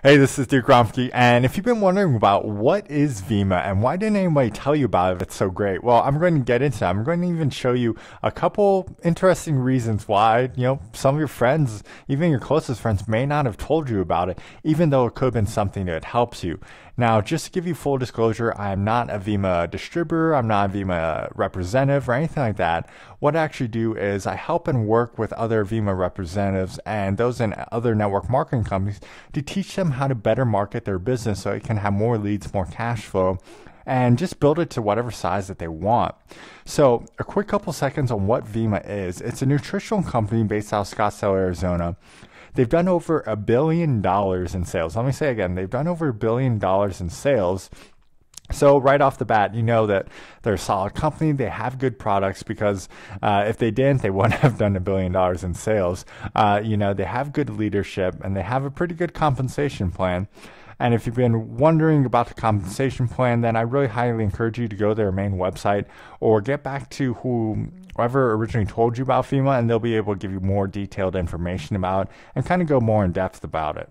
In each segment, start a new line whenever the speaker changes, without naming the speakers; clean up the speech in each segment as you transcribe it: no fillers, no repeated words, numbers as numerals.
Hey, this is Duke Romke, and if you've been wondering about what is Vema and why didn't anybody tell you about it, it's so great. Well, I'm going to get into that. I'm going to even show you a couple interesting reasons why, some of your friends, even your closest friends, may not have told you about it, even though it could have been something that helps you. Now, just to give you full disclosure, I am not a Vema distributor, I'm not a Vema representative or anything like that. What I actually do is I help and work with other Vema representatives and those in other network marketing companies to teach them how to better market their business so it can have more leads, more cash flow, and just build it to whatever size that they want. So a quick couple seconds on what Vema is. It's a nutritional company based out of Scottsdale, Arizona. They've done over $1 billion in sales. Let me say again, they've done over $1 billion in sales. So right off the bat, you know that they're a solid company. They have good products because if they didn't, they wouldn't have done $1 billion in sales. They have good leadership and they have a pretty good compensation plan. And if you've been wondering about the compensation plan, then I really highly encourage you to go to their main website or get back to whoever originally told you about Vema, and they'll be able to give you more detailed information about it and kind of go more in depth about it.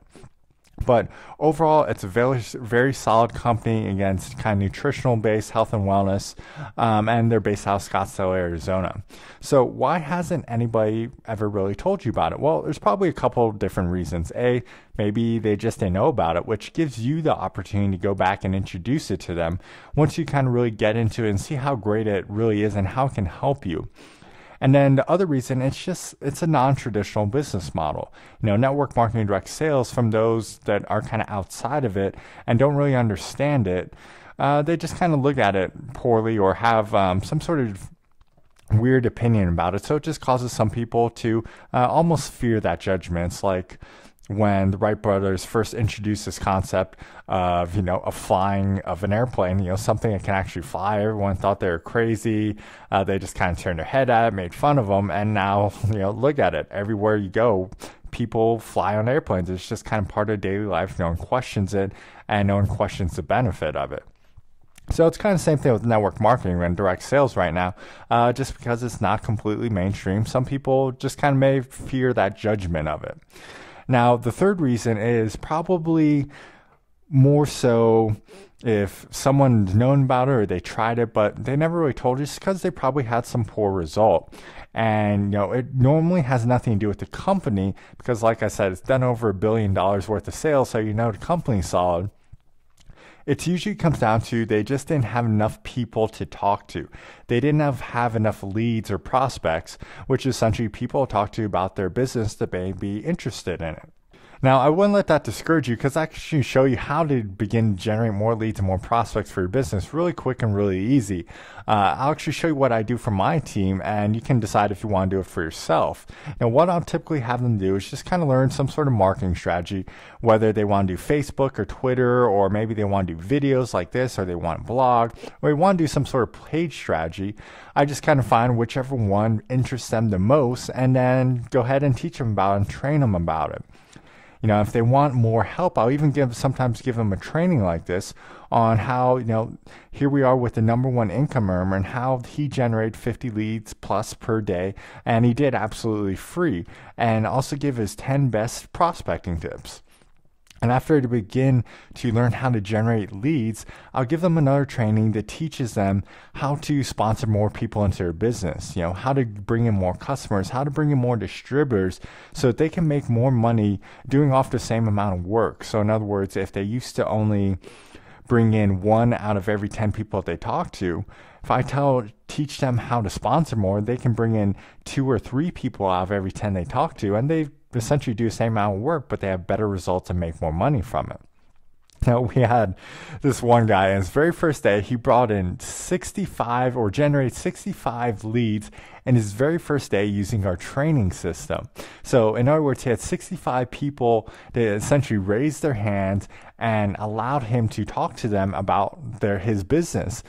But overall, it's a very, very solid company. Again, it's kind of nutritional based, health and wellness, and they're based out of Scottsdale, Arizona. So why hasn't anybody ever really told you about it? Well, there's probably a couple of different reasons. A, maybe they just didn't know about it, which gives you the opportunity to go back and introduce it to them once you kind of really get into it and see how great it really is and how it can help you. And then the other reason, it's a non-traditional business model. Network marketing direct sales, from those that are kind of outside of it and don't really understand it, they just kind of look at it poorly or have some sort of weird opinion about it. So it just causes some people to almost fear that judgment. It's like when the Wright brothers first introduced this concept of, a flying of an airplane, something that can actually fly. Everyone thought they were crazy. They just kind of turned their head at it, made fun of them. And now, look at it. Everywhere you go, people fly on airplanes. It's just kind of part of daily life. No one questions it and no one questions the benefit of it. So it's kind of the same thing with network marketing and direct sales right now. Just because it's not completely mainstream, some people just kind of may fear that judgment of it. Now, the third reason is probably more so if someone's known about it or they tried it, but they never really told you, just because they probably had some poor result. And, it normally has nothing to do with the company because, like I said, it's done over $1 billion worth of sales, so the company's solid. It usually comes down to they just didn't have enough people to talk to. They didn't have enough leads or prospects, which is essentially people talk to about their business that may be interested in it. Now, I wouldn't let that discourage you because I actually show you how to begin to generate more leads and more prospects for your business really quick and really easy. I'll actually show you what I do for my team, and you can decide if you want to do it for yourself. Now, what I'll typically have them do is just kind of learn some sort of marketing strategy, whether they want to do Facebook or Twitter, or maybe they want to do videos like this, or they want to blog, or they want to do some sort of page strategy. I just kind of find whichever one interests them the most and then go ahead and teach them about it and train them about it. If they want more help, I'll even sometimes give them a training like this on how, here we are with the #1 income earner and how he generated 50 leads plus per day. And he did absolutely free, and also give his 10 best prospecting tips. And after they begin to learn how to generate leads, I'll give them another training that teaches them how to sponsor more people into their business, how to bring in more customers, how to bring in more distributors so that they can make more money doing off the same amount of work. So in other words, if they used to only bring in 1 out of every 10 people that they talk to, if I teach them how to sponsor more, they can bring in 2 or 3 people out of every 10 they talk to, and they essentially do the same amount of work, but they have better results and make more money from it. Now, we had this one guy, in his very first day, he brought in 65 or generated 65 leads in his very first day using our training system. So in other words, he had 65 people that essentially raised their hands and allowed him to talk to them about his business,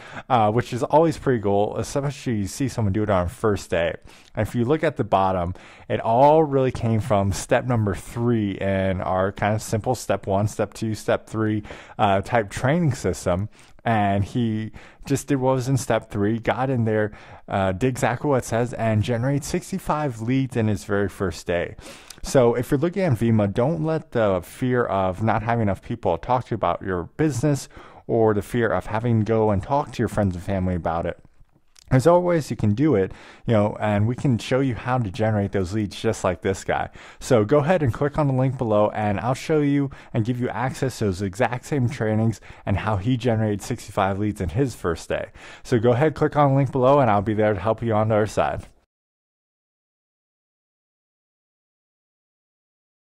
which is always pretty cool, especially you see someone do it on a first day. And if you look at the bottom, it all really came from step number 3 in our kind of simple step 1, step 2, step 3 type training system. And he just did what was in step 3, got in there, did exactly what it says, and generated 65 leads in his very first day. So if you're looking at Vema, don't let the fear of not having enough people talk to you about your business or the fear of having to go and talk to your friends and family about it. There's always you can do it, and we can show you how to generate those leads just like this guy. So go ahead and click on the link below and I'll show you and give you access to those exact same trainings and how he generated 65 leads in his first day. So go ahead, click on the link below and I'll be there to help you on the other side.